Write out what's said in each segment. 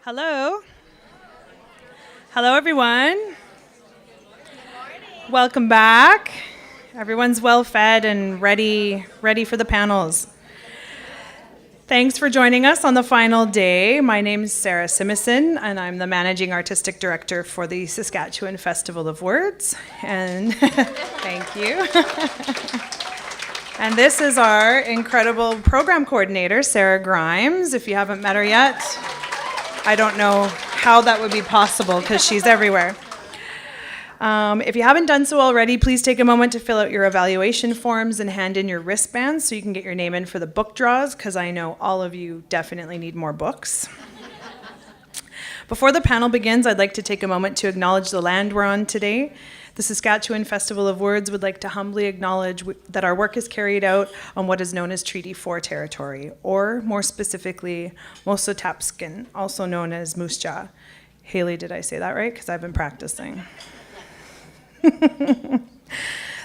Hello. Hello, everyone. Welcome back. Everyone's well fed and ready for the panels. Thanks for joining us on the final day. My name is Sarah Simison, and I'm the Managing Artistic Director for the Saskatchewan Festival of Words. And thank you. And this is our incredible program coordinator, Sarah Grimes. If you haven't met her yet, I don't know how that would be possible because she's everywhere. If you haven't done so already, please take a moment to fill out your evaluation forms and hand in your wristbands so you can get your name in for the book draws, because I know all of you definitely need more books. Before the panel begins, I'd like to take a moment to acknowledge the land we're on today. The Saskatchewan Festival of Words would like to humbly acknowledge that our work is carried out on what is known as Treaty 4 territory, or more specifically, Mosotapskin, also known as Moose Jaw. Haley, did I say that right? Because I've been practicing.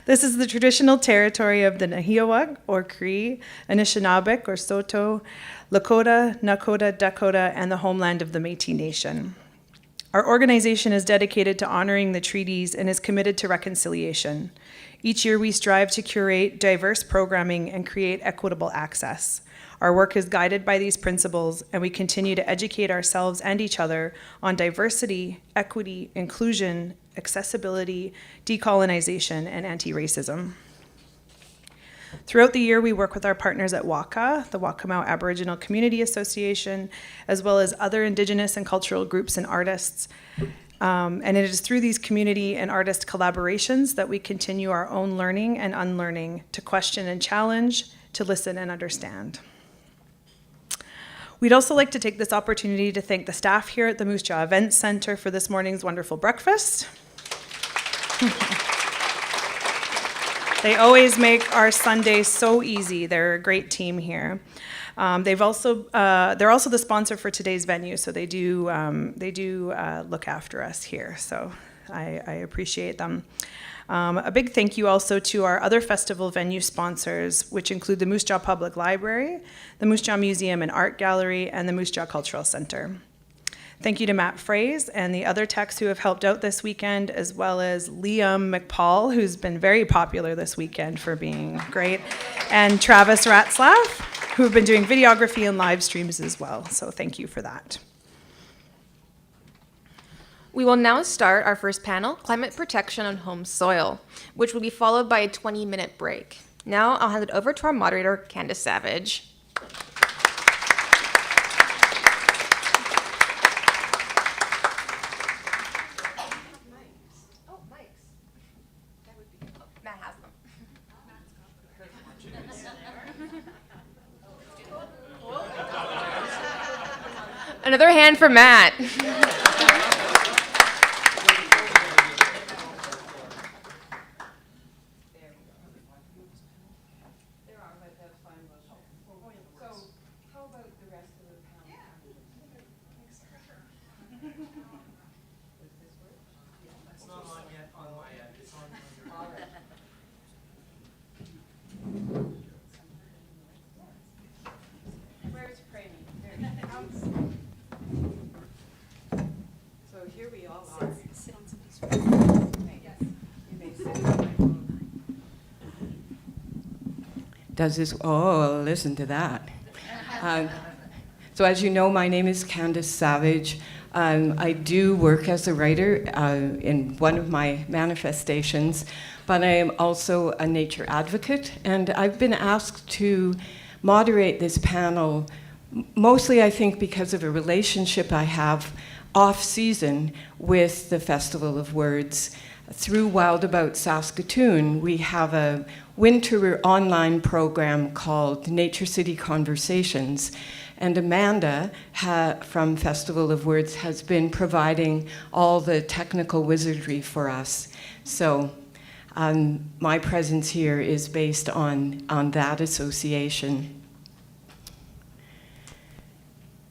This is the traditional territory of the Nahiawak, or Cree, Anishinaabeg, or Saulteaux, Lakota, Nakota, Dakota, and the homeland of the Métis Nation. Our organization is dedicated to honoring the treaties and is committed to reconciliation. Each year we strive to curate diverse programming and create equitable access. Our work is guided by these principles, and we continue to educate ourselves and each other on diversity, equity, inclusion, accessibility, decolonization, and anti-racism. Throughout the year, we work with our partners at WACA, the Waccamaw Aboriginal Community Association, as well as other Indigenous and cultural groups and artists. And it is through these community and artist collaborations that we continue our own learning and unlearning, to question and challenge, to listen and understand. We'd also like to take this opportunity to thank the staff here at the Moose Jaw Events Center for this morning's wonderful breakfast. They always make our Sundays so easy. They're a great team here. They're also the sponsor for today's venue, so they do look after us here. So I appreciate them. A big thank you also to our other festival venue sponsors, which include the Moose Jaw Public Library, the Moose Jaw Museum and Art Gallery, and the Moose Jaw Cultural Center. Thank you to Matt Fraze and the other techs who have helped out this weekend, as well as Liam McPaul, who's been very popular this weekend for being great, and Travis Ratzlaff, who have been doing videography and live streams as well. So thank you for that. We will now start our first panel, Climate Protection on Home Soil, which will be followed by a 20-minute break. Now I'll hand it over to our moderator, Candace Savage. Matt has them. Another hand for Matt. Where's Premee? So here we all are. Does this, oh, listen to that. So as you know, my name is Candace Savage. I do work as a writer in one of my manifestations, but I am also a nature advocate, and I've been asked to moderate this panel, mostly I think because of a relationship I have off-season with the Festival of Words. Through Wild About Saskatoon, we have a winter online program called Nature City Conversations, and Amanda from Festival of Words has been providing all the technical wizardry for us. So my presence here is based on that association.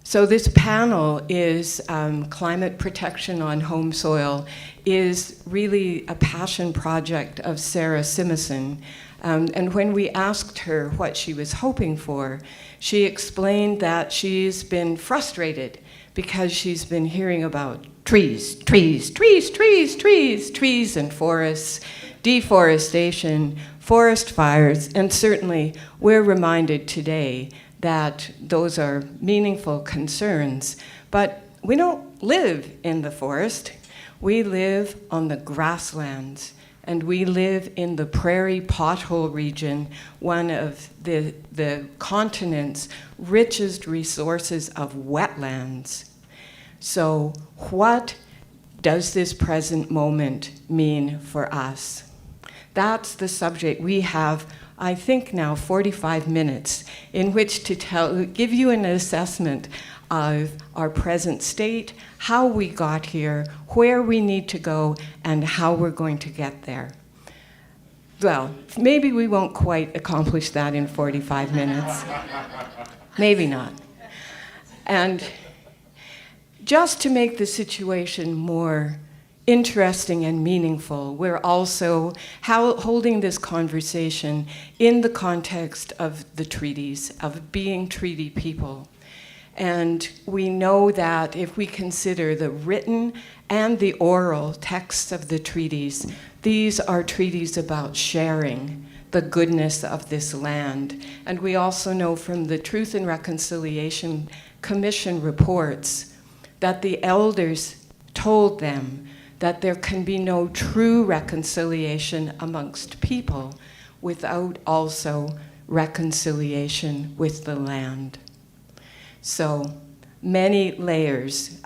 So this panel is Climate Protection on Home Soil, is really a passion project of Sarah Simison. And when we asked her what she was hoping for, she explained that she's been frustrated because she's been hearing about trees, trees, trees, trees, trees, trees and forests, deforestation, forest fires, and certainly we're reminded today that those are meaningful concerns. But we don't live in the forest. We live on the grasslands, and we live in the prairie pothole region, one of the continent's richest resources of wetlands. So what does this present moment mean for us? That's the subject. We have, I think now, 45 minutes in which to give you an assessment of our present state, how we got here, where we need to go, and how we're going to get there. Well, maybe we won't quite accomplish that in 45 minutes. Maybe not. And just to make the situation more interesting and meaningful, we're also holding this conversation in the context of the treaties, of being treaty people. And we know that if we consider the written and the oral texts of the treaties, these are treaties about sharing the goodness of this land. And we also know from the Truth and Reconciliation Commission reports that the elders told them that there can be no true reconciliation amongst people without also reconciliation with the land. So many layers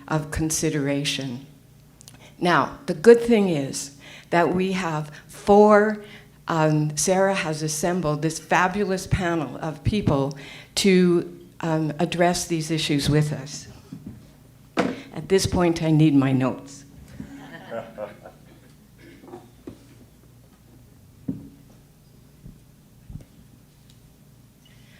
of consideration. Now, the good thing is that we have Sarah has assembled this fabulous panel of people to address these issues with us. At this point, I need my notes.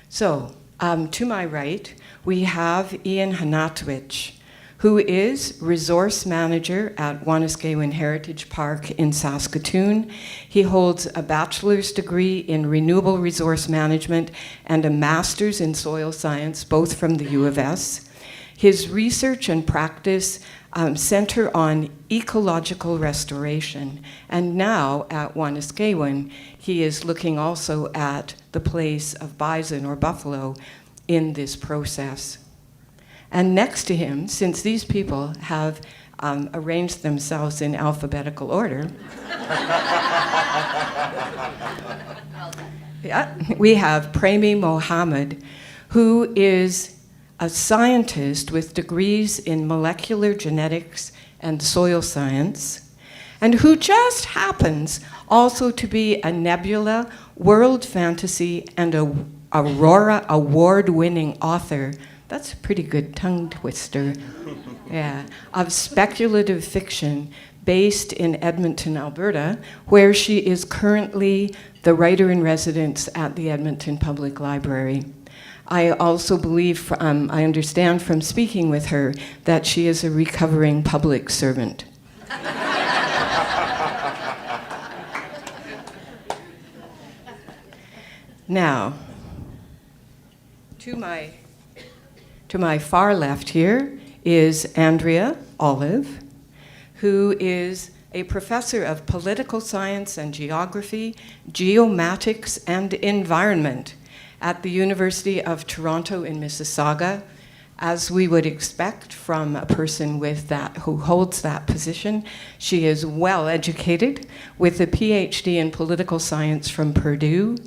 So, to my right, we have Ian Hnatowich, who is resource manager at Wanuskewin Heritage Park in Saskatoon. He holds a bachelor's degree in renewable resource management and a master's in soil science, both from the U of S. His research and practice center on ecological restoration. And now at Wanuskewin, he is looking also at the place of bison or buffalo in this process. And next to him, since these people have arranged themselves in alphabetical order, we have Premee Mohamed, who is a scientist with degrees in molecular genetics and soil science, and who just happens also be a Nebula, World Fantasy, and a Aurora award-winning author. That's a pretty good tongue twister. Yeah, of speculative fiction based in Edmonton, Alberta, where she is currently the writer-in-residence at the Edmonton Public Library. I also believe, I understand from speaking with her, that she is a recovering public servant. Now, to my far left here is Andrea Olive, who is a professor of political science and geography, geomatics, and environment at the University of Toronto in Mississauga. As we would expect from a person who holds that position, she is well educated with a PhD in political science from Purdue.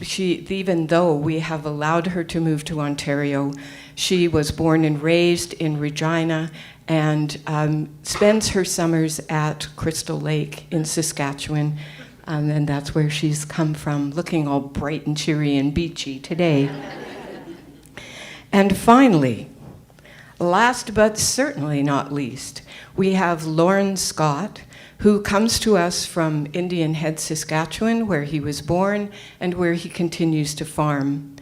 Even though we have allowed her to move to Ontario, she was born and raised in Regina and spends her summers at Crystal Lake in Saskatchewan. And that's where she's come from, looking all bright and cheery and beachy today. And finally, last but certainly not least, we have Lorne Scott, who comes to us from Indian Head, Saskatchewan, where he was born and where he continues to farm.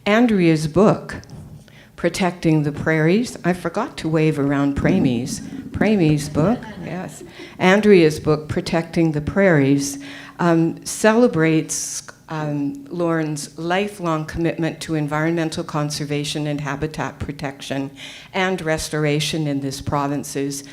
Andrea's book, Protecting the Prairies, I forgot to wave around Premee's book, yes. Andrea's book, Protecting the Prairies, celebrates Lorne's lifelong commitment to environmental conservation and habitat protection and restoration in this provinces.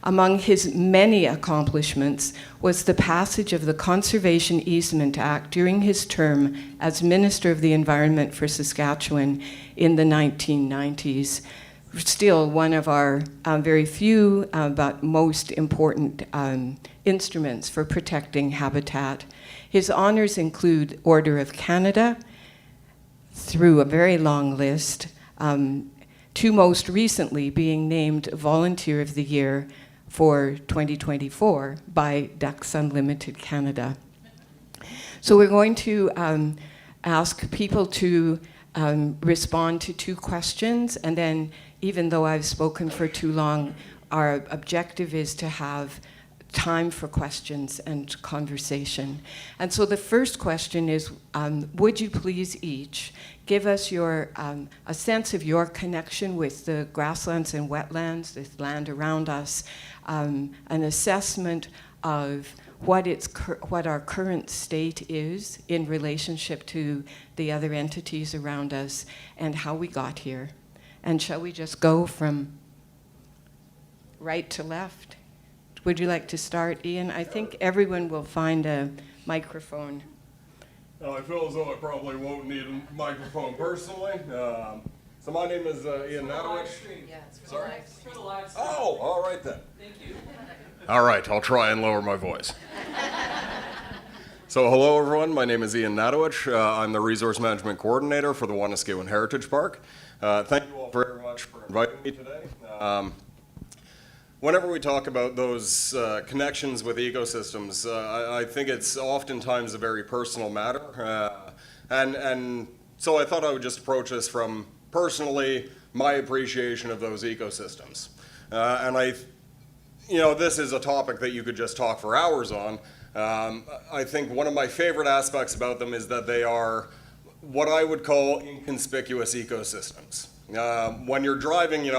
Among his many accomplishments was the passage of the Conservation Easement Act during his term as Minister of the Environment for Saskatchewan in the 1990s. Still one of our very few but most important instruments for protecting habitat. His honors include Order of Canada, through a very long list, to most recently being named Volunteer of the Year for 2024 by Ducks Unlimited Canada. So we're going to ask people to respond to 2 questions, and then even though I've spoken for too long, our objective is to have time for questions and conversation. And so the first question is, would you please each give us your a sense of your connection with the grasslands and wetlands, this land around us, an assessment of what our current state is in relationship to the other entities around us, and how we got here. And shall we just go from right to left? Would you like to start, Ian? I think everyone will find a microphone. I feel as though I probably won't need a microphone personally. So my name is Ian Hnatowich. Yeah, it's for Sorry? the live stream. Oh, all right then. Thank you. All right, I'll try and lower my voice. So hello everyone, my name is Ian Hnatowich. I'm the Resource Management Coordinator for the Wanuskewin Heritage Park. Thank you all very much for inviting me today. Whenever we talk about those connections with ecosystems, I think it's oftentimes a very personal matter. And so I thought I would just approach this from personally my appreciation of those ecosystems. This is a topic that you could just talk for hours on. I think one of my favorite aspects about them is that they are what I would call inconspicuous ecosystems. When you're driving,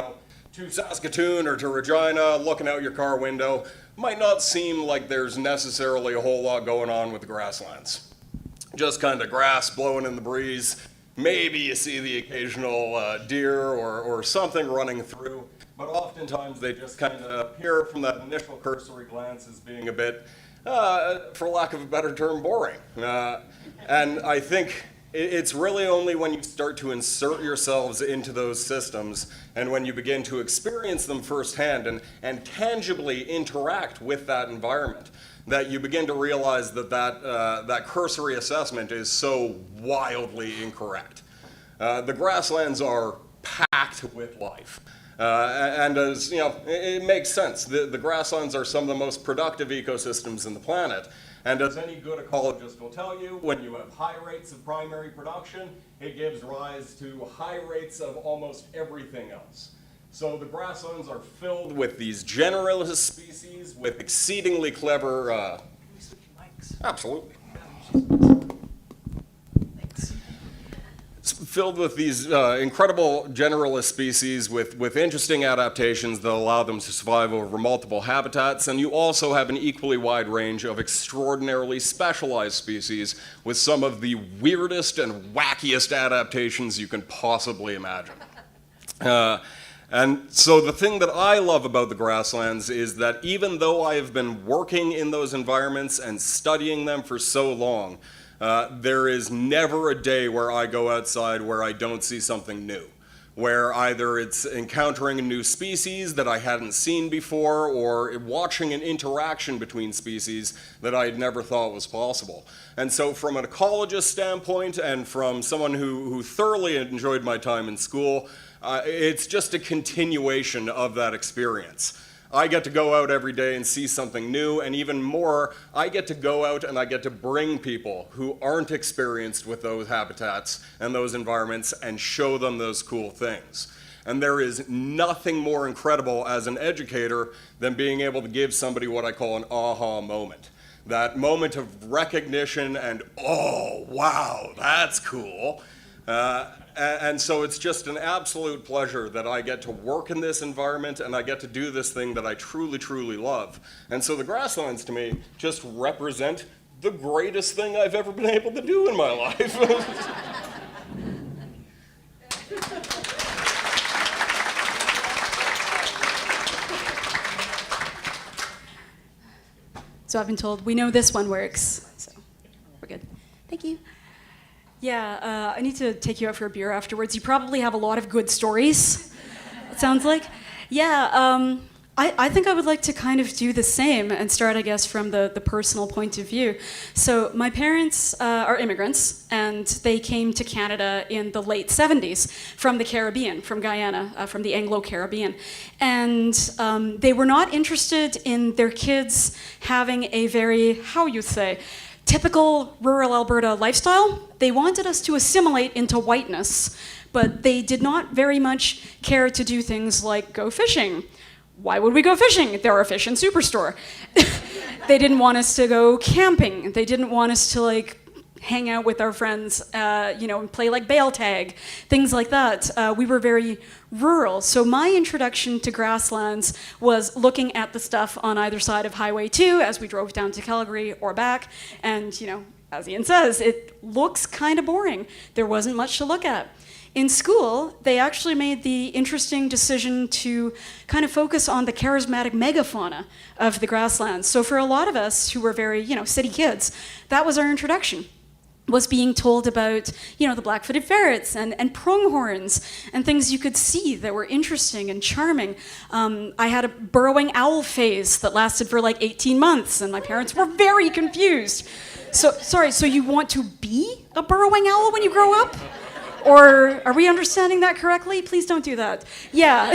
to Saskatoon or to Regina, looking out your car window, might not seem like there's necessarily a whole lot going on with the grasslands. Just kind of grass blowing in the breeze. Maybe you see the occasional deer or something running through, but oftentimes they just kind of appear from that initial cursory glance as being a bit, for lack of a better term, boring. And I think it's really only when you start to insert yourselves into those systems and when you begin to experience them firsthand and tangibly interact with that environment that you begin to realize that cursory assessment is so wildly incorrect. The grasslands are packed with life. And as you know, it makes sense. The grasslands are some of the most productive ecosystems in the planet. And as any good ecologist will tell you, when you have high rates of primary production, it gives rise to high rates of almost everything else. So the grasslands are filled with these generalist species with exceedingly clever... Can we switch mics? Absolutely. Thanks. It's filled with these incredible generalist species with interesting adaptations that allow them to survive over multiple habitats, and you also have an equally wide range of extraordinarily specialized species with some of the weirdest and wackiest adaptations you can possibly imagine. And so the thing that I love about the grasslands is that even though I have been working in those environments and studying them for so long, there is never a day where I go outside where I don't see something new, where either it's encountering a new species that I hadn't seen before or watching an interaction between species that I had never thought was possible. And so from an ecologist standpoint and from someone who thoroughly enjoyed my time in school, it's just a continuation of that experience. I get to go out every day and see something new, and even more, I get to go out and I get to bring people who aren't experienced with those habitats and those environments and show them those cool things. And there is nothing more incredible as an educator than being able to give somebody what I call an aha moment. That moment of recognition and, oh, wow, that's cool. And so it's just an absolute pleasure that I get to work in this environment and I get to do this thing that I truly, truly love. And so the grasslands to me just represent the greatest thing I've ever been able to do in my life. So I've been told we know this one works, so we're good. Thank you. Yeah, I need to take you out for a beer afterwards. You probably have a lot of good stories, it sounds like. Yeah, I think I would like to kind of do the same and start, I guess, from the personal point of view. So my parents are immigrants, and they came to Canada in the late 70s from the Caribbean, from Guyana, from the Anglo-Caribbean. And they were not interested in their kids having a very, how you say, typical rural Alberta lifestyle. They wanted us to assimilate into whiteness, but they did not very much care to do things like go fishing. Why would we go fishing? There are fish in Superstore. They didn't want us to go camping. They didn't want us to like hang out with our friends, and play like bale tag, things like that. We were very rural. So my introduction to grasslands was looking at the stuff on either side of Highway 2 as we drove down to Calgary or back. And, as Ian says, it looks kind of boring. There wasn't much to look at. In school, they actually made the interesting decision to kind of focus on the charismatic megafauna of the grasslands. So for a lot of us who were very, city kids, that was our introduction, was being told about, the black-footed ferrets and pronghorns and things you could see that were interesting and charming. I had a burrowing owl phase that lasted for like 18 months, and my parents were very confused. So you want to be a burrowing owl when you grow up? Or are we understanding that correctly? Please don't do that. Yeah.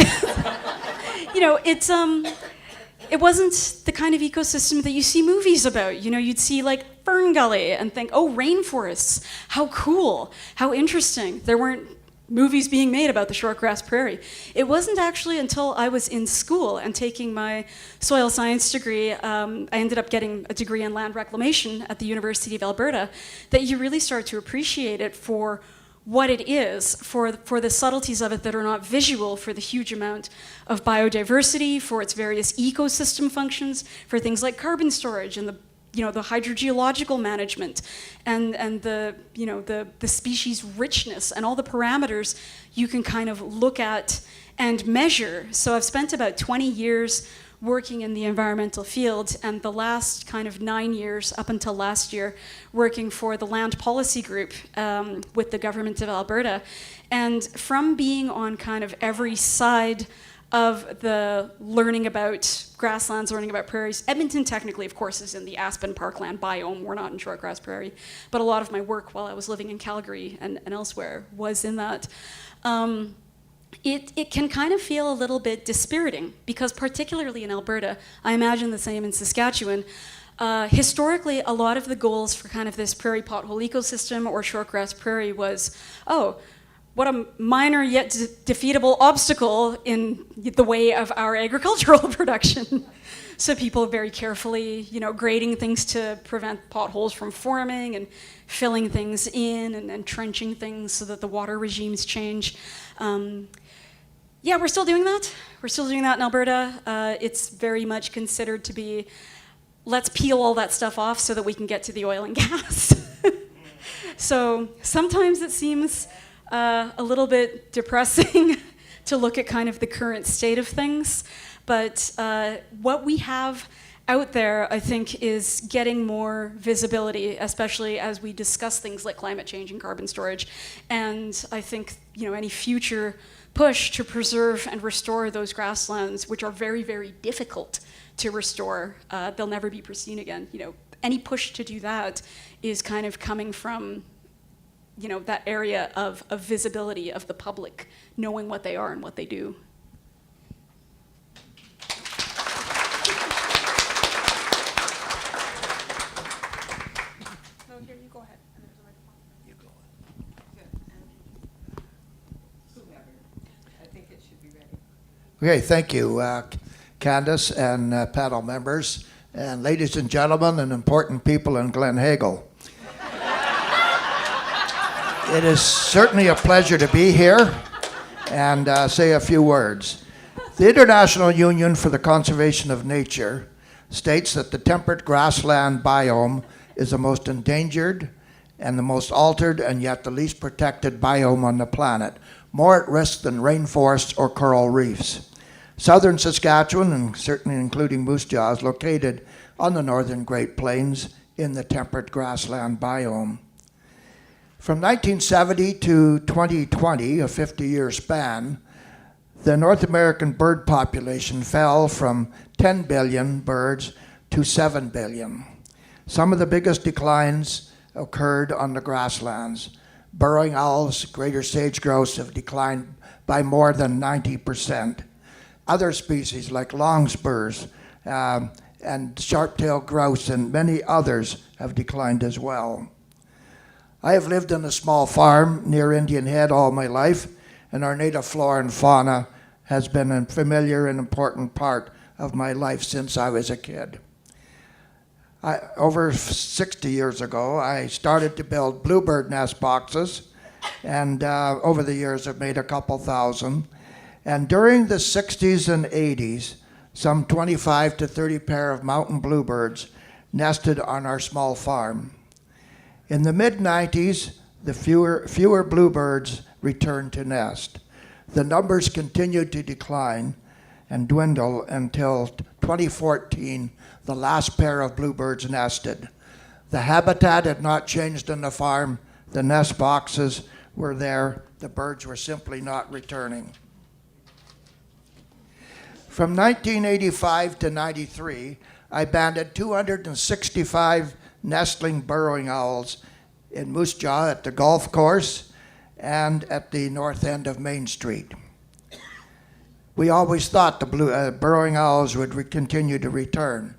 It wasn't the kind of ecosystem that you see movies about. You'd see like Fern Gully and think, oh, rainforests, how cool, how interesting. There weren't movies being made about the shortgrass prairie. It wasn't actually until I was in school and taking my soil science degree, I ended up getting a degree in land reclamation at the University of Alberta, that you really start to appreciate it for what it is, for the subtleties of it that are not visual, for the huge amount of biodiversity, for its various ecosystem functions, for things like carbon storage and the hydrogeological management and the species richness and all the parameters you can kind of look at and measure. So I've spent about 20 years working in the environmental field, and the last kind of 9 years, up until last year, working for the Land Policy Group with the Government of Alberta. And from being on kind of every side of the learning about grasslands, learning about prairies, Edmonton technically, of course, is in the Aspen Parkland biome. We're not in shortgrass prairie. But a lot of my work while I was living in Calgary and elsewhere was in that. It can kind of feel a little bit dispiriting, because particularly in Alberta, I imagine the same in Saskatchewan, historically a lot of the goals for kind of this prairie pothole ecosystem or shortgrass prairie was, what a minor yet defeatable obstacle in the way of our agricultural production. So people very carefully, grading things to prevent potholes from forming and filling things in and trenching things so that the water regimes change. Yeah, we're still doing that. We're still doing that in Alberta. It's very much considered to be, let's peel all that stuff off so that we can get to the oil and gas. So sometimes it seems a little bit depressing to look at kind of the current state of things. But what we have out there, I think, is getting more visibility, especially as we discuss things like climate change and carbon storage. And I think, any future push to preserve and restore those grasslands, which are very, very difficult to restore, they'll never be pristine again. Any push to do that is kind of coming from, that area of visibility of the public, knowing what they are and what they do. Here, you go ahead. You go. I think it should be ready. Okay, thank you, Candace and panel members, and ladies and gentlemen and important people in Glen Hagel. It is certainly a pleasure to be here and say a few words. The International Union for the Conservation of Nature states that the temperate grassland biome is the most endangered and the most altered and yet the least protected biome on the planet, more at risk than rainforests or coral reefs. Southern Saskatchewan, and certainly including Moose Jaw, is located on the northern Great Plains in the temperate grassland biome. From 1970 to 2020, a 50-year span, the North American bird population fell from 10 billion birds to 7 billion. Some of the biggest declines occurred on the grasslands. Burrowing owls, greater sage-grouse have declined by more than 90%. Other species like longspurs and sharp-tailed grouse and many others have declined as well. I have lived on a small farm near Indian Head all my life, and our native flora and fauna has been a familiar and important part of my life since I was a kid. Over 60 years ago, I started to build bluebird nest boxes, and over the years I've made a couple thousand. And during the 60s and 80s, some 25 to 30 pair of mountain bluebirds nested on our small farm. In the mid-90s, the fewer bluebirds returned to nest. The numbers continued to decline and dwindle until 2014, the last pair of bluebirds nested. The habitat had not changed on the farm. The nest boxes were there. The birds were simply not returning. From 1985 to 93, I banded 265 nestling burrowing owls in Moose Jaw at the golf course and at the north end of Main Street. We always thought the burrowing owls would continue to return.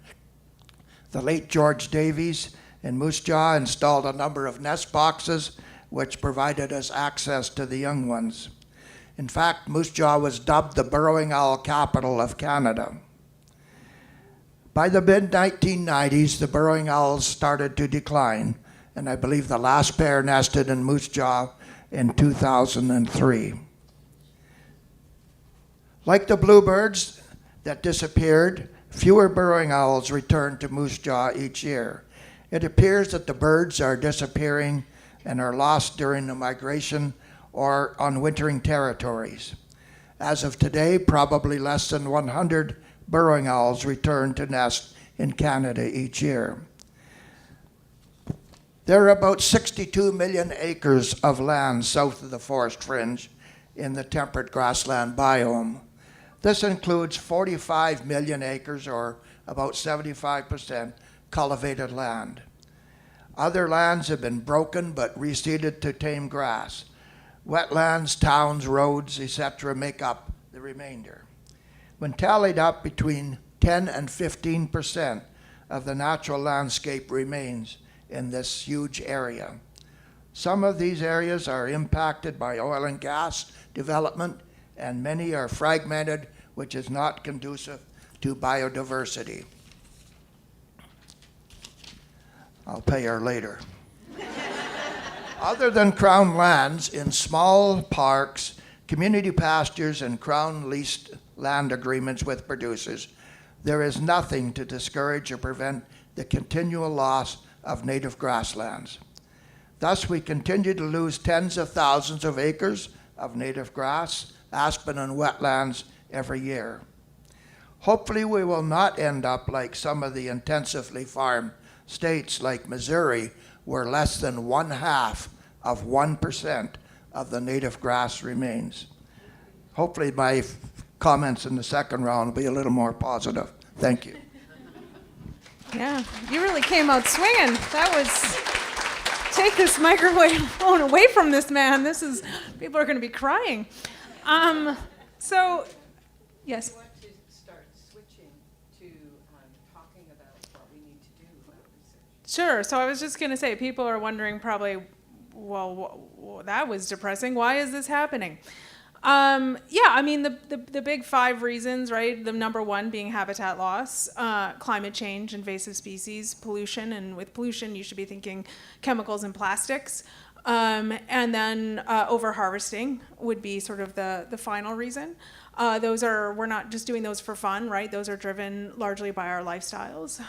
The late George Davies in Moose Jaw installed a number of nest boxes which provided us access to the young ones. In fact, Moose Jaw was dubbed the burrowing owl capital of Canada. By the mid-1990s, the burrowing owls started to decline, and I believe the last pair nested in Moose Jaw in 2003. Like the bluebirds that disappeared, fewer burrowing owls return to Moose Jaw each year. It appears that the birds are disappearing and are lost during the migration or on wintering territories. As of today, probably less than 100 burrowing owls return to nest in Canada each year. There are about 62 million acres of land south of the forest fringe in the temperate grassland biome. This includes 45 million acres, or about 75%, cultivated land. Other lands have been broken but reseeded to tame grass. Wetlands, towns, roads, etc. make up the remainder. When tallied up, between 10 and 15% of the natural landscape remains in this huge area. Some of these areas are impacted by oil and gas development, and many are fragmented, which is not conducive to biodiversity. I'll pay her later. Other than Crown lands, in small parks, community pastures, and Crown leased land agreements with producers, there is nothing to discourage or prevent the continual loss of native grasslands. Thus, we continue to lose tens of thousands of acres of native grass, aspen, and wetlands every year. Hopefully, we will not end up like some of the intensively farmed states like Missouri, where less than 0.5% of the native grass remains. Hopefully, my comments in the second round will be a little more positive. Thank you. Yeah, you really came out swinging. That was, take this microphone away from this man. People are going to be crying. So, yes. I want to start switching to talking about what we need to do about research. Sure. So I was just going to say, people are wondering probably, well, that was depressing. Why is this happening? Yeah, I mean, the big 5 reasons, right? The number one being habitat loss, climate change, invasive species, pollution, and with pollution, you should be thinking chemicals and plastics. And then over-harvesting would be sort of the final reason. We're not just doing those for fun, right? Those are driven largely by our lifestyles.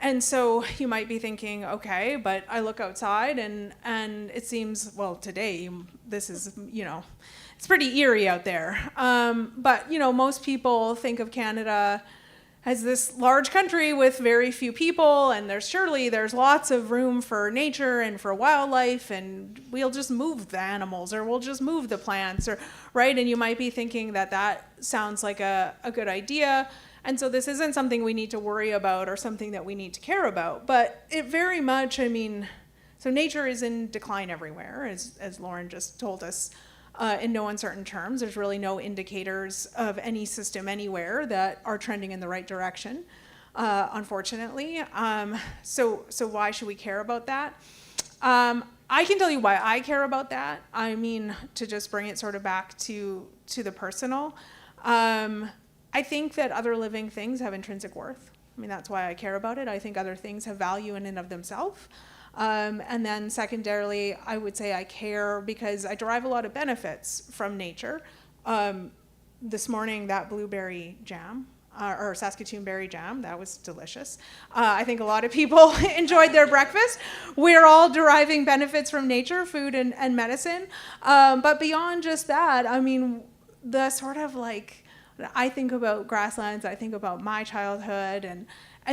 And so you might be thinking, okay, but I look outside and it seems, well, today, this is, it's pretty eerie out there. But, most people think of Canada as this large country with very few people, and there's lots of room for nature and for wildlife, and we'll just move the animals, or we'll just move the plants, or right? And you might be thinking that sounds like a good idea. And so this isn't something we need to worry about or something that we need to care about. But it very much, so nature is in decline everywhere, as Lorne just told us, in no uncertain terms. There's really no indicators of any system anywhere that are trending in the right direction, unfortunately. So why should we care about that? I can tell you why I care about that. To just bring it sort of back to the personal. I think that other living things have intrinsic worth. That's why I care about it. I think other things have value in and of themselves. And then secondarily, I would say I care because I derive a lot of benefits from nature. This morning, that blueberry jam, or Saskatoon berry jam, that was delicious. I think a lot of people enjoyed their breakfast. We're all deriving benefits from nature, food and medicine. But beyond just that, the sort of I think about grasslands, I think about my childhood and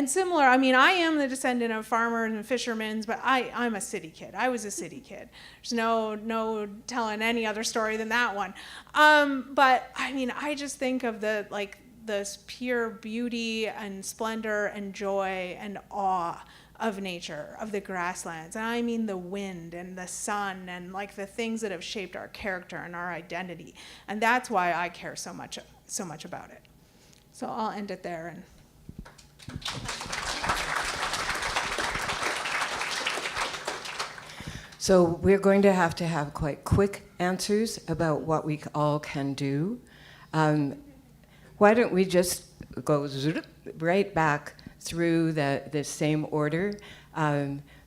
similar. I am the descendant of farmers and fishermen, but I'm a city kid. I was a city kid. There's no telling any other story than that one. But I just think of this pure beauty and splendor and joy and awe of nature, of the grasslands. And the wind and the sun and the things that have shaped our character and our identity. And that's why I care so much about it. So I'll end it there. So we're going to have quite quick answers about what we all can do. Why don't we just go right back through the same order?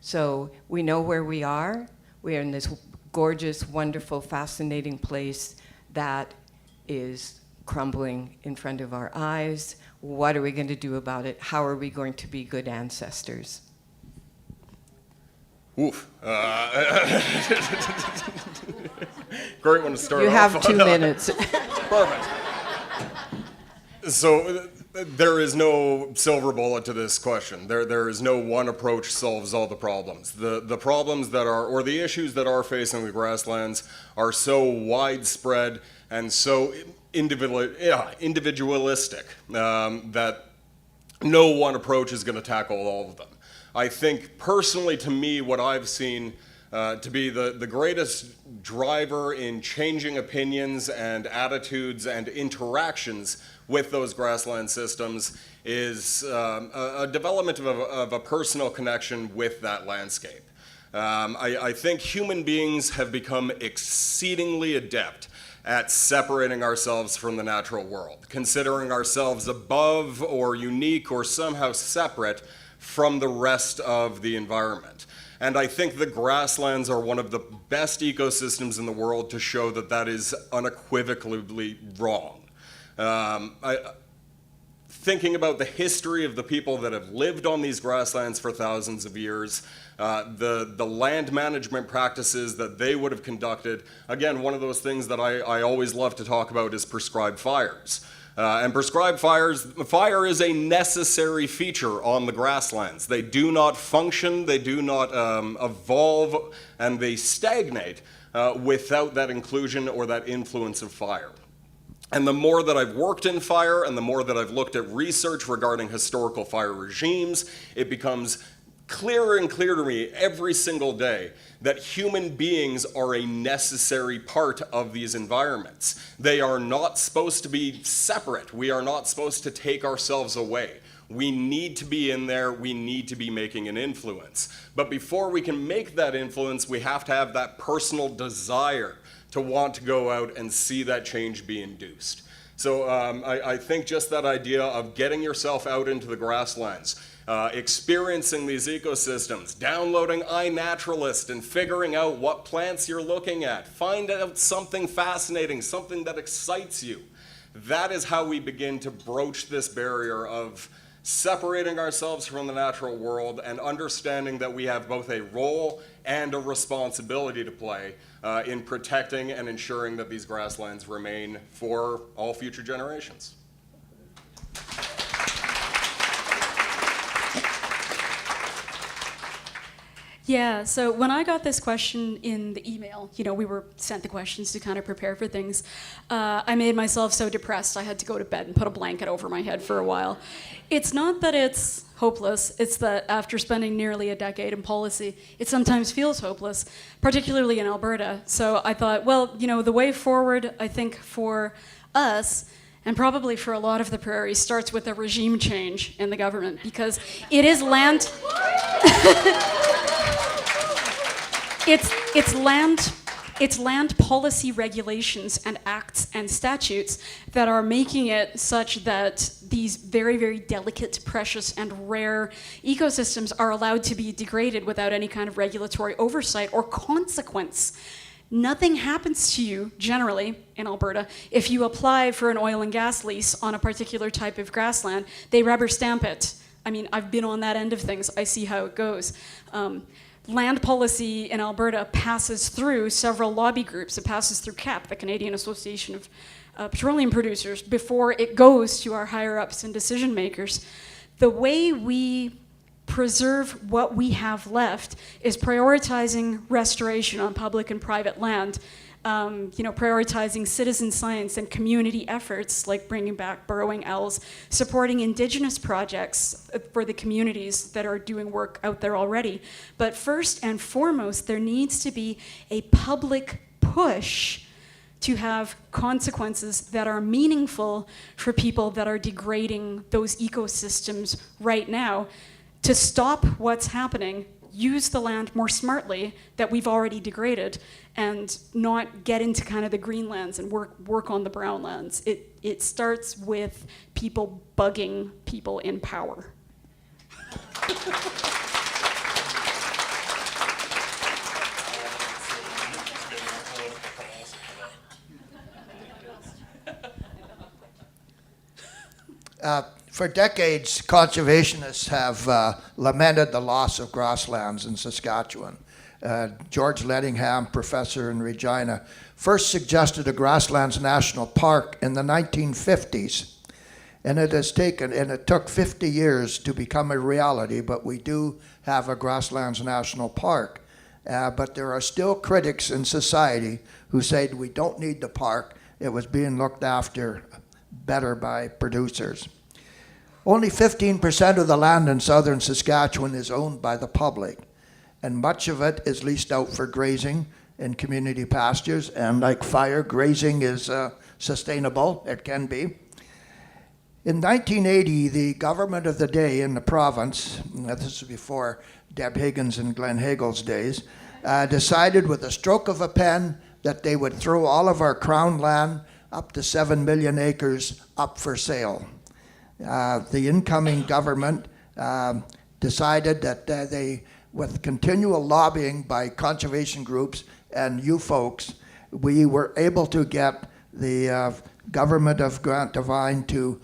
So we know where we are. We are in this gorgeous, wonderful, fascinating place that is crumbling in front of our eyes. What are we going to do about it? How are we going to be good ancestors? Oof. Great one to start off. You have 2 minutes. Perfect. So there is no silver bullet to this question. There is no one approach solves all the problems. The problems that are, or the issues that are facing the grasslands are so widespread and so individualistic that no one approach is going to tackle all of them. I think personally, to me, what I've seen to be the greatest driver in changing opinions and attitudes and interactions with those grassland systems is a development of a personal connection with that landscape. I think human beings have become exceedingly adept at separating ourselves from the natural world, considering ourselves above or unique or somehow separate from the rest of the environment. And I think the grasslands are one of the best ecosystems in the world to show that that is unequivocally wrong. Thinking about the history of the people that have lived on these grasslands for thousands of years, the land management practices that they would have conducted. Again, one of those things that I always love to talk about is prescribed fires. And prescribed fires, fire is a necessary feature on the grasslands. They do not function, they do not evolve, and they stagnate without that inclusion or that influence of fire. And the more that I've worked in fire and the more that I've looked at research regarding historical fire regimes, it becomes clearer and clearer to me every single day that human beings are a necessary part of these environments. They are not supposed to be separate. We are not supposed to take ourselves away. We need to be in there. We need to be making an influence. But before we can make that influence, we have to have that personal desire to want to go out and see that change be induced. So I think just that idea of getting yourself out into the grasslands, experiencing these ecosystems, downloading iNaturalist and figuring out what plants you're looking at, find out something fascinating, something that excites you. That is how we begin to broach this barrier of separating ourselves from the natural world and understanding that we have both a role and a responsibility to play in protecting and ensuring that these grasslands remain for all future generations. Yeah, so when I got this question in the email, we were sent the questions to kind of prepare for things, I made myself so depressed I had to go to bed and put a blanket over my head for a while. It's not that it's hopeless, it's that after spending nearly a decade in policy, it sometimes feels hopeless, particularly in Alberta. So I thought, well, the way forward, I think, for us, and probably for a lot of the prairies, starts with a regime change in the government, because it is land... It's land policy regulations and acts and statutes that are making it such that these very, very delicate, precious, and rare ecosystems are allowed to be degraded without any kind of regulatory oversight or consequence. Nothing happens to you, generally, in Alberta, if you apply for an oil and gas lease on a particular type of grassland. They rubber stamp it. I mean, I've been on that end of things. I see how it goes. Land policy in Alberta passes through several lobby groups. It passes through CAP, the Canadian Association of Petroleum Producers, before it goes to our higher-ups and decision makers. The way we preserve what we have left is prioritizing restoration on public and private land, prioritizing citizen science and community efforts like bringing back burrowing owls, supporting Indigenous projects for the communities that are doing work out there already. But first and foremost, there needs to be a public push to have consequences that are meaningful for people that are degrading those ecosystems right now, to stop what's happening, use the land more smartly that we've already degraded, and not get into kind of the green lands and work on the brown lands. It starts with people bugging people in power. For decades, conservationists have lamented the loss of grasslands in Saskatchewan. George Lettingham, professor in Regina, first suggested a grasslands national park in the 1950s. And it took 50 years to become a reality, but we do have a grasslands national park. But there are still critics in society who say we don't need the park. It was being looked after better by producers. Only 15% of the land in southern Saskatchewan is owned by the public, and much of it is leased out for grazing in community pastures, and like fire, grazing is sustainable. It can be. In 1980, the government of the day in the province, this is before Deb Higgins and Glenn Hagel's days, decided with a stroke of a pen that they would throw all of our crown land, up to 7 million acres, up for sale. The incoming government decided that they, with continual lobbying by conservation groups and you folks, we were able to get the government of Grant Devine to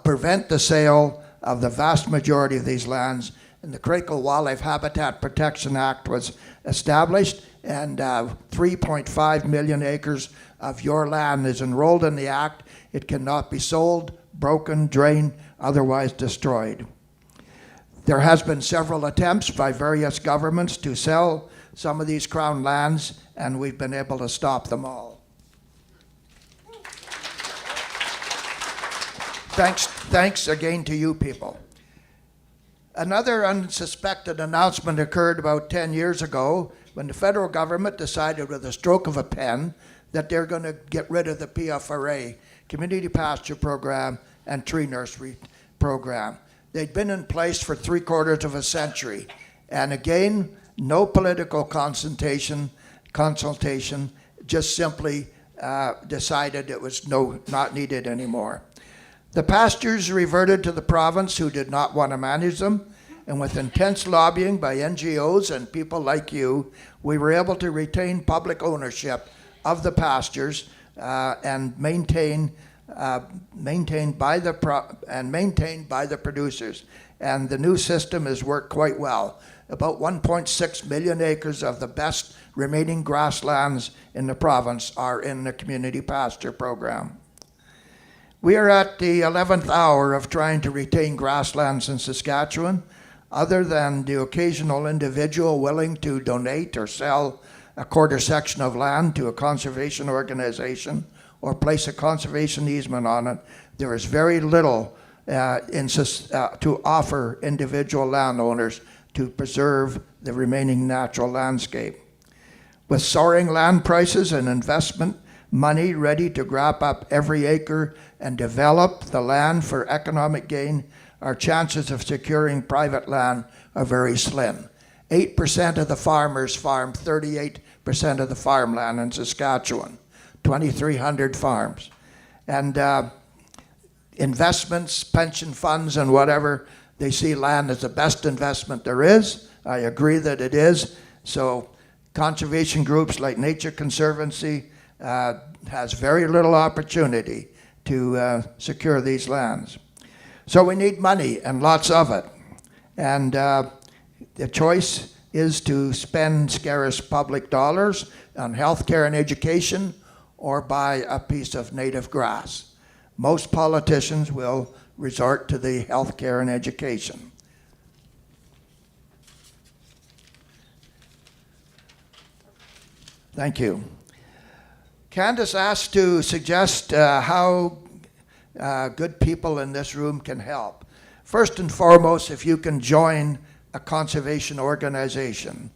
prevent the sale of the vast majority of these lands. And the Critical Wildlife Habitat Protection Act was established, and 3.5 million acres of your land is enrolled in the act. It cannot be sold, broken, drained, otherwise destroyed. There has been several attempts by various governments to sell some of these crown lands, and we've been able to stop them all. Thanks again to you people. Another unsuspected announcement occurred about 10 years ago when the federal government decided with a stroke of a pen that they're going to get rid of the PFRA, Community Pasture Program, and Tree Nursery Program. They'd been in place for 3/4 of a century. And again, no political consultation, just simply decided it was not needed anymore. The pastures reverted to the province, who did not want to manage them, and with intense lobbying by NGOs and people like you, we were able to retain public ownership of the pastures and maintain maintained by the producers. And the new system has worked quite well. About 1.6 million acres of the best remaining grasslands in the province are in the community pasture program. We are at the 11th hour of trying to retain grasslands in Saskatchewan. Other than the occasional individual willing to donate or sell a quarter section of land to a conservation organization or place a conservation easement on it, there is very little to offer individual landowners to preserve the remaining natural landscape. With soaring land prices and investment money ready to grab up every acre and develop the land for economic gain, our chances of securing private land are very slim. 8% of the farmers farm 38% of the farmland in Saskatchewan, 2,300 farms. And investments, pension funds, and whatever, they see land as the best investment there is. I agree that it is. So conservation groups like Nature Conservancy has very little opportunity to secure these lands. So we need money, and lots of it. And the choice is to spend scarce public dollars on healthcare and education or buy a piece of native grass. Most politicians will resort to the healthcare and education. Thank you. Candace asked to suggest how good people in this room can help. First and foremost, if you can join a conservation organization.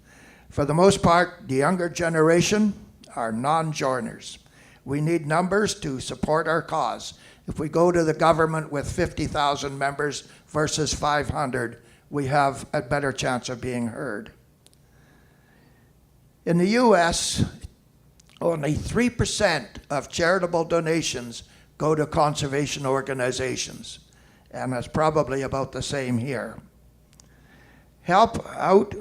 For the most part, the younger generation are non-joiners. We need numbers to support our cause. If we go to the government with 50,000 members versus 500, we have a better chance of being heard. In the US, only 3% of charitable donations go to conservation organizations, and that's probably about the same here. Help out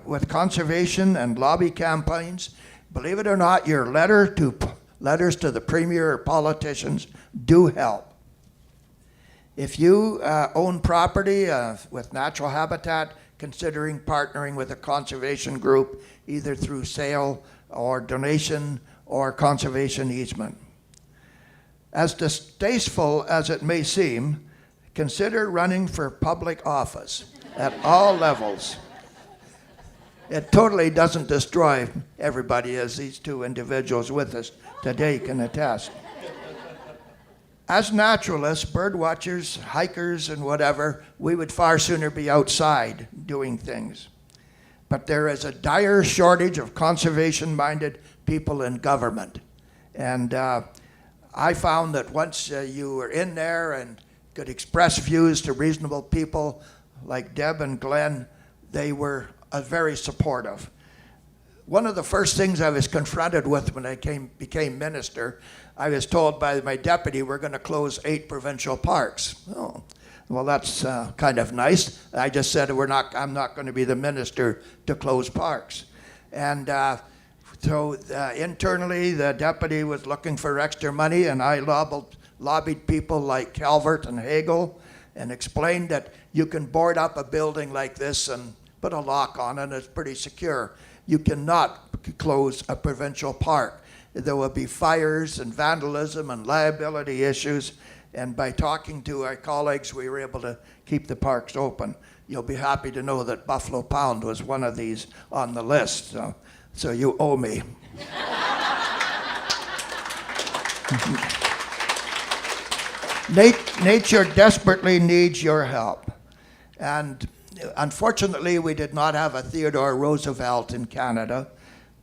with conservation and lobby campaigns. Believe it or not, your letters to the Premier or politicians do help. If you own property with natural habitat, considering partnering with a conservation group, either through sale or donation or conservation easement. As distasteful as it may seem, consider running for public office at all levels. It totally doesn't destroy everybody, as these two individuals with us today can attest. As naturalists, bird watchers, hikers, and whatever, we would far sooner be outside doing things. But there is a dire shortage of conservation-minded people in government. And I found that once you were in there and could express views to reasonable people like Deb and Glenn, they were very supportive. One of the first things I was confronted with when I became minister, I was told by my deputy, we're going to close 8 provincial parks. Oh, well, that's kind of nice. I just said I'm not going to be the minister to close parks. And so internally, the deputy was looking for extra money, and I lobbied people like Calvert and Hagel and explained that you can board up a building like this and put a lock on it, and it's pretty secure. You cannot close a provincial park. There will be fires and vandalism and liability issues, and by talking to our colleagues, we were able to keep the parks open. You'll be happy to know that Buffalo Pound was one of these on the list, so you owe me. Nature desperately needs your help. And unfortunately, we did not have a Theodore Roosevelt in Canada,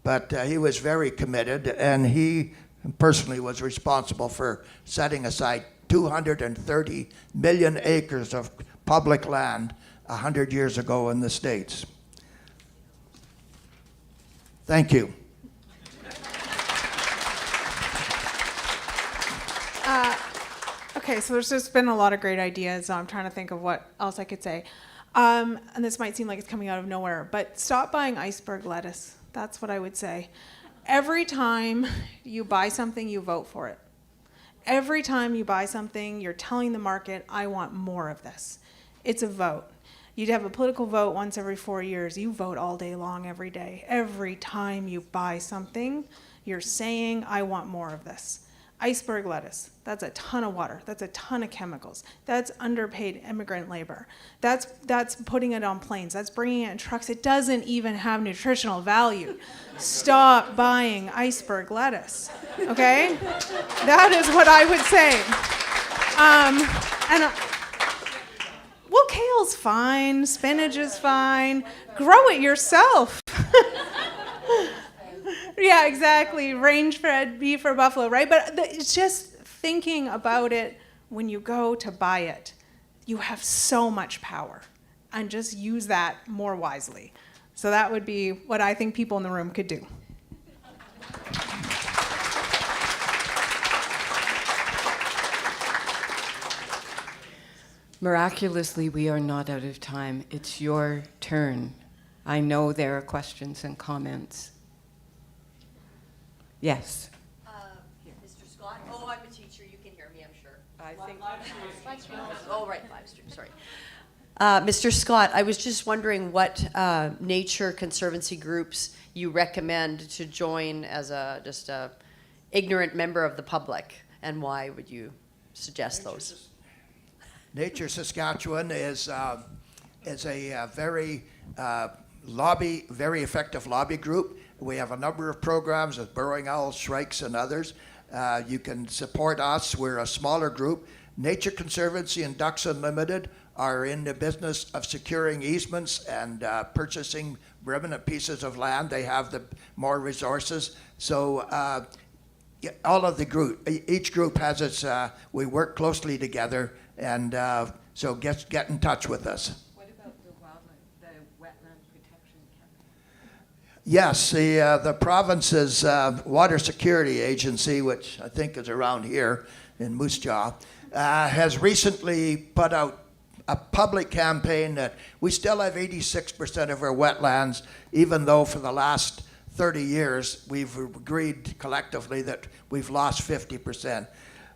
but he was very committed, and he personally was responsible for setting aside 230 million acres of public land 100 years ago in the States. Thank you. Okay, so there's just been a lot of great ideas. I'm trying to think of what else I could say. And this might seem like it's coming out of nowhere, but stop buying iceberg lettuce. That's what I would say. Every time you buy something, you vote for it. Every time you buy something, you're telling the market, I want more of this. It's a vote. You'd have a political vote once every 4 years. You vote all day long, every day. Every time you buy something, you're saying, I want more of this. Iceberg lettuce, that's a ton of water. That's a ton of chemicals. That's underpaid immigrant labor. That's putting it on planes. That's bringing it in trucks. It doesn't even have nutritional value. Stop buying iceberg lettuce, okay? That is what I would say. Well, kale's fine, spinach is fine. Grow it yourself. Yeah, exactly. Range fed beef or buffalo, right? But it's just thinking about it when you go to buy it. You have so much power, and just use that more wisely. So that would be what I think people in the room could do. Miraculously, we are not out of time. It's your turn. I know there are questions and comments. Yes. Mr. Scott? Oh, I'm a teacher. You can hear me, I'm sure. I think. Live stream. Oh, right, live stream, sorry. Mr. Scott, I was just wondering what nature conservancy groups you recommend to join as just a ignorant member of the public, and why would you suggest those? Nature Saskatchewan is a very very effective lobby group. We have a number of programs with burrowing owls, shrikes, and others. You can support us. We're a smaller group. Nature Conservancy and Ducks Unlimited are in the business of securing easements and purchasing remnant pieces of land. They have the more resources. So all of the group, each group has its, we work closely together, and so get in touch with us. What about the wetland protection campaign? Yes, the province's water security agency, which I think is around here in Moose Jaw, has recently put out a public campaign that we still have 86% of our wetlands, even though for the last 30 years we've agreed collectively that we've lost 50%.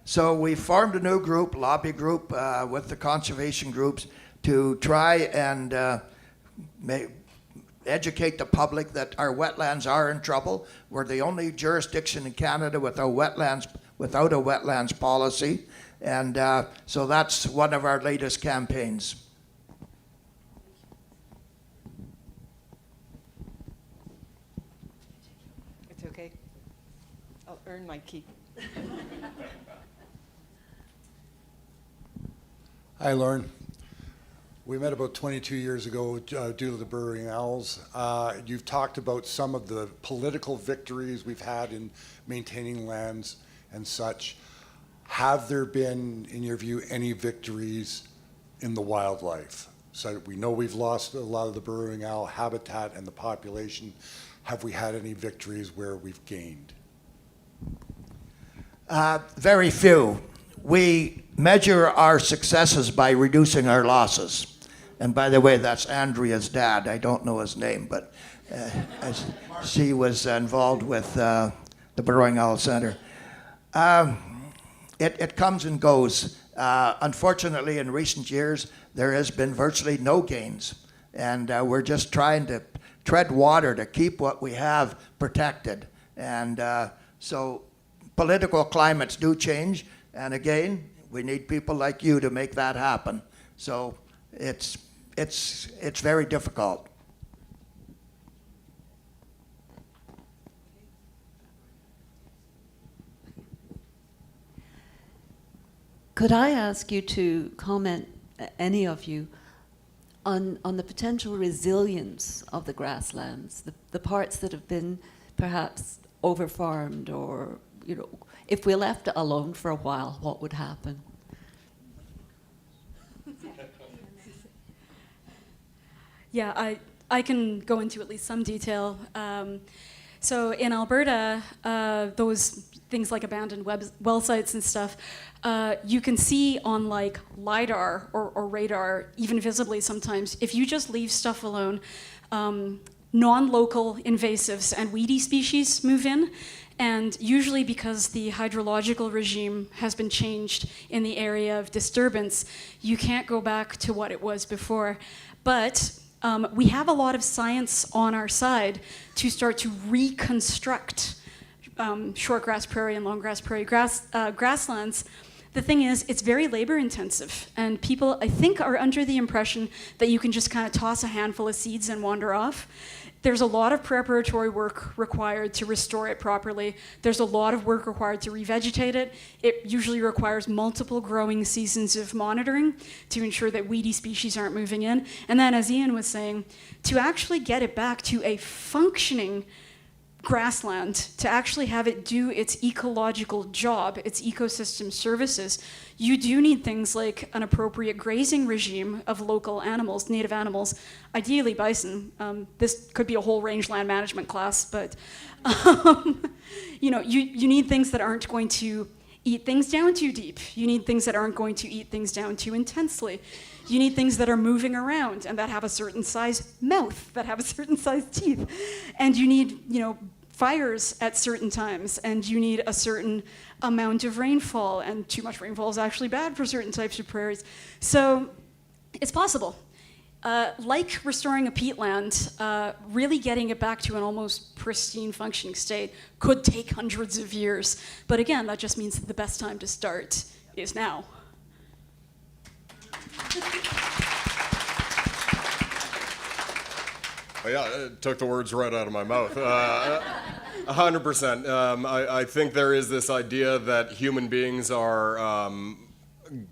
So we formed a new group, lobby group, with the conservation groups to try and educate the public that our wetlands are in trouble. We're the only jurisdiction in Canada without a wetlands policy, and so that's one of our latest campaigns. It's okay. I'll earn my keep. Hi, Lorne. We met about 22 years ago due to the burrowing owls. You've talked about some of the political victories we've had in maintaining lands and such. Have there been, in your view, any victories in the wildlife? So we know we've lost a lot of the burrowing owl habitat and the population. Have we had any victories where we've gained? Very few. We measure our successes by reducing our losses. And by the way, that's Andrea's dad. I don't know his name, but she was involved with the Burrowing Owl Center. It comes and goes. Unfortunately, in recent years, there has been virtually no gains. And we're just trying to tread water to keep what we have protected. And so political climates do change. And again, we need people like you to make that happen. So it's very difficult. Could I ask you to comment, any of you, on the potential resilience of the grasslands, the parts that have been perhaps overfarmed, or, you know, if we left it alone for a while, what would happen? Yeah, I can go into at least some detail. So in Alberta, those things like abandoned well sites and stuff, you can see on like LiDAR or radar, even visibly sometimes, if you just leave stuff alone, non-local invasives and weedy species move in, and usually because the hydrological regime has been changed in the area of disturbance, you can't go back to what it was before. But we have a lot of science on our side to start to reconstruct shortgrass prairie and longgrass prairie grasslands. The thing is, it's very labor intensive, and people, I think, are under the impression that you can just kind of toss a handful of seeds and wander off. There's a lot of preparatory work required to restore it properly. There's a lot of work required to revegetate it. It usually requires multiple growing seasons of monitoring to ensure that weedy species aren't moving in. And then, as Ian was saying, to actually get it back to a functioning grassland, to actually have it do its ecological job, its ecosystem services, you do need things like an appropriate grazing regime of local animals, native animals, ideally bison. This could be a whole rangeland management class, but you know, you need things that aren't going to eat things down too deep. You need things that aren't going to eat things down too intensely. You need things that are moving around and that have a certain size mouth, that have a certain size teeth. And you need, you know, fires at certain times, and you need a certain amount of rainfall, and too much rainfall is actually bad for certain types of prairies. So it's possible. Like restoring a peatland, really getting it back to an almost pristine functioning state could take hundreds of years. But again, that just means that the best time to start is now. Yeah, it took the words right out of my mouth. 100%. I think there is this idea that human beings are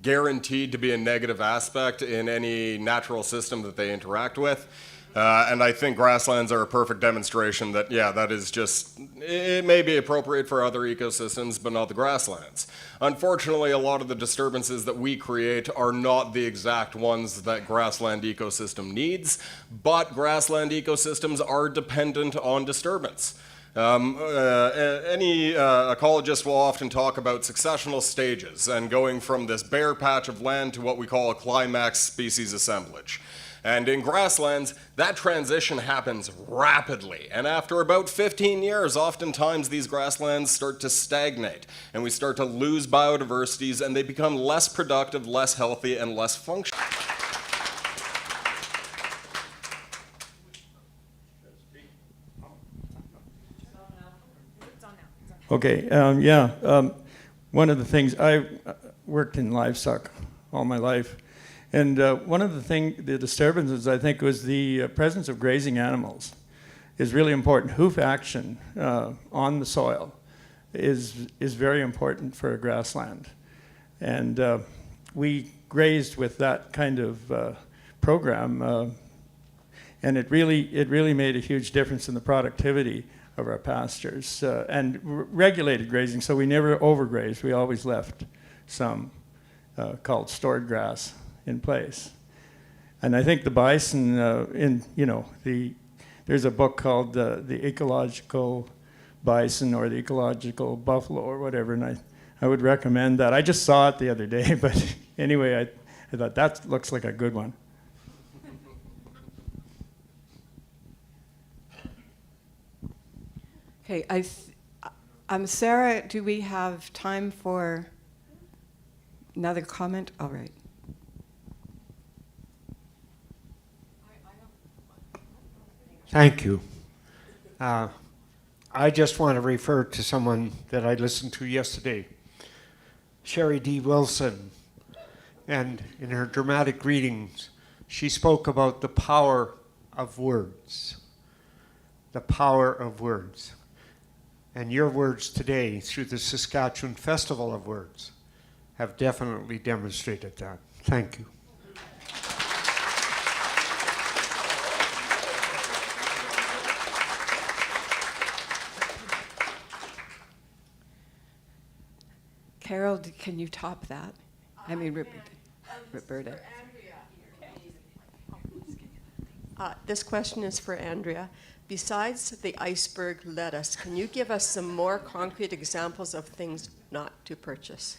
guaranteed to be a negative aspect in any natural system that they interact with. And I think grasslands are a perfect demonstration that, yeah, that is just, it may be appropriate for other ecosystems, but not the grasslands. Unfortunately, a lot of the disturbances that we create are not the exact ones that grassland ecosystem needs, but grassland ecosystems are dependent on disturbance. Any ecologist will often talk about successional stages and going from this bare patch of land to what we call a climax species assemblage. And in grasslands, that transition happens rapidly. And after about 15 years, oftentimes these grasslands start to stagnate. And we start to lose biodiversities, and they become less productive, less healthy, and less functional. Okay, one of the things, I worked in livestock all my life. And one of the disturbances, I think, was the presence of grazing animals is really important. Hoof action on the soil is very important for a grassland. And we grazed with that kind of program, and it really made a huge difference in the productivity of our pastures, and regulated grazing, so we never overgrazed. We always left some called stored grass in place. And I think the bison, there's a book called The Ecological Bison or The Ecological Buffalo or whatever, and I would recommend that. I just saw it the other day, but anyway, I thought that looks like a good one. Okay, Sarah, do we have time for another comment? All right. Thank you. I just want to refer to someone that I listened to yesterday, Sherry D. Wilson, and in her dramatic readings, she spoke about the power of words. The power of words. And your words today, through the Saskatchewan Festival of Words, have definitely demonstrated that. Thank you. Carol, can you top that? I mean, Roberta. This question is for Andrea. Besides the iceberg lettuce, can you give us some more concrete examples of things not to purchase?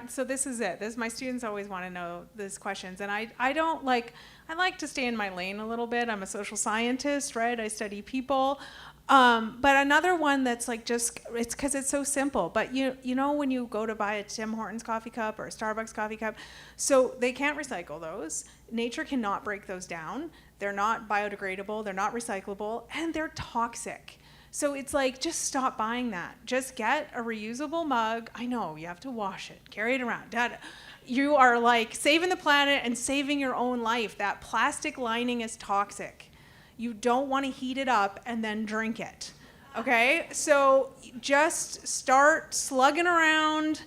so this is it. My students always want to know these questions, and I don't like. I like to stay in my lane a little bit. I'm a social scientist, right? I study people. But another one that's like it's because it's so simple. But you know when you go to buy a Tim Hortons coffee cup or a Starbucks coffee cup, so they can't recycle those. Nature cannot break those down. They're not biodegradable. They're not recyclable, and they're toxic. So it's like, just stop buying that. Just get a reusable mug. I know, you have to wash it, carry it around. Dad, you are like saving the planet and saving your own life. That plastic lining is toxic. You don't want to heat it up and then drink it, okay? So just start slugging around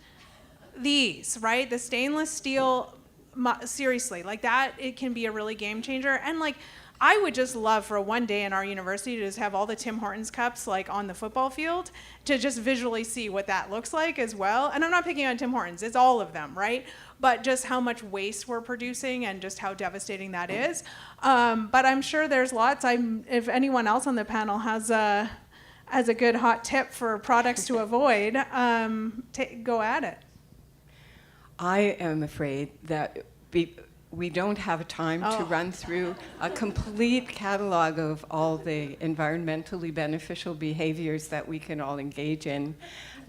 these, right? The stainless steel, seriously, like that, it can be a really game changer. And like, I would just love for one day in our university to just have all the Tim Hortons cups like on the football field to just visually see what that looks like as well. And I'm not picking on Tim Hortons, it's all of them, right? But just how much waste we're producing and just how devastating that is. But I'm sure there's lots. If anyone else on the panel has a good hot tip for products to avoid, go at it. I am afraid that we don't have time to run through a complete catalog of all the environmentally beneficial behaviors that we can all engage in.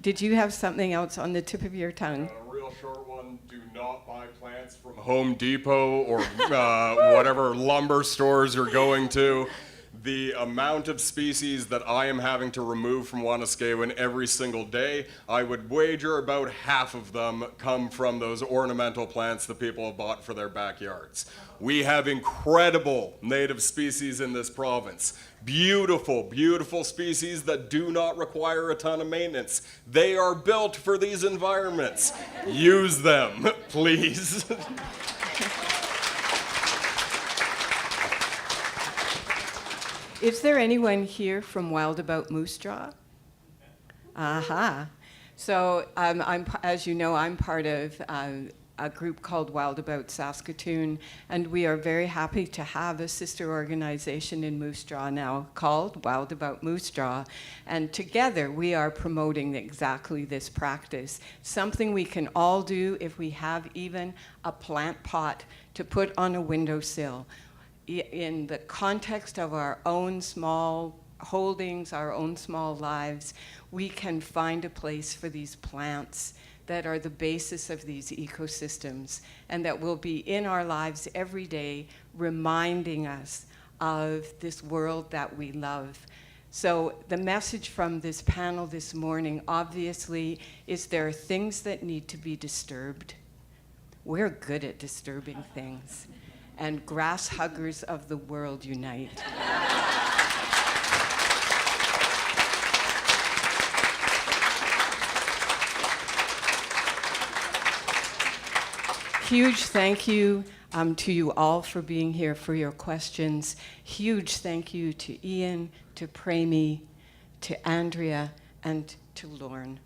Did you have something else on the tip of your tongue? A real short one: do not buy plants from Home Depot or whatever lumber stores you're going to. The amount of species that I am having to remove from Wanuskewin every single day, I would wager about half of them come from those ornamental plants that people have bought for their backyards. We have incredible native species in this province. Beautiful, beautiful species that do not require a ton of maintenance. They are built for these environments. Use them, please. Is there anyone here from Wild About Moose Jaw? Aha. So as you know, I'm part of a group called Wild About Saskatoon, and we are very happy to have a sister organization in Moose Jaw now called Wild About Moose Jaw. And together we are promoting exactly this practice, something we can all do if we have even a plant pot to put on a windowsill. In the context of our own small holdings, our own small lives, we can find a place for these plants that are the basis of these ecosystems and that will be in our lives every day, reminding us of this world that we love. So the message from this panel this morning, obviously, is there are things that need to be disturbed. We're good at disturbing things. And grass huggers of the world unite. Huge thank you to you all for being here, for your questions. Huge thank you to Ian, to Premee, to Andrea, and to Lorne.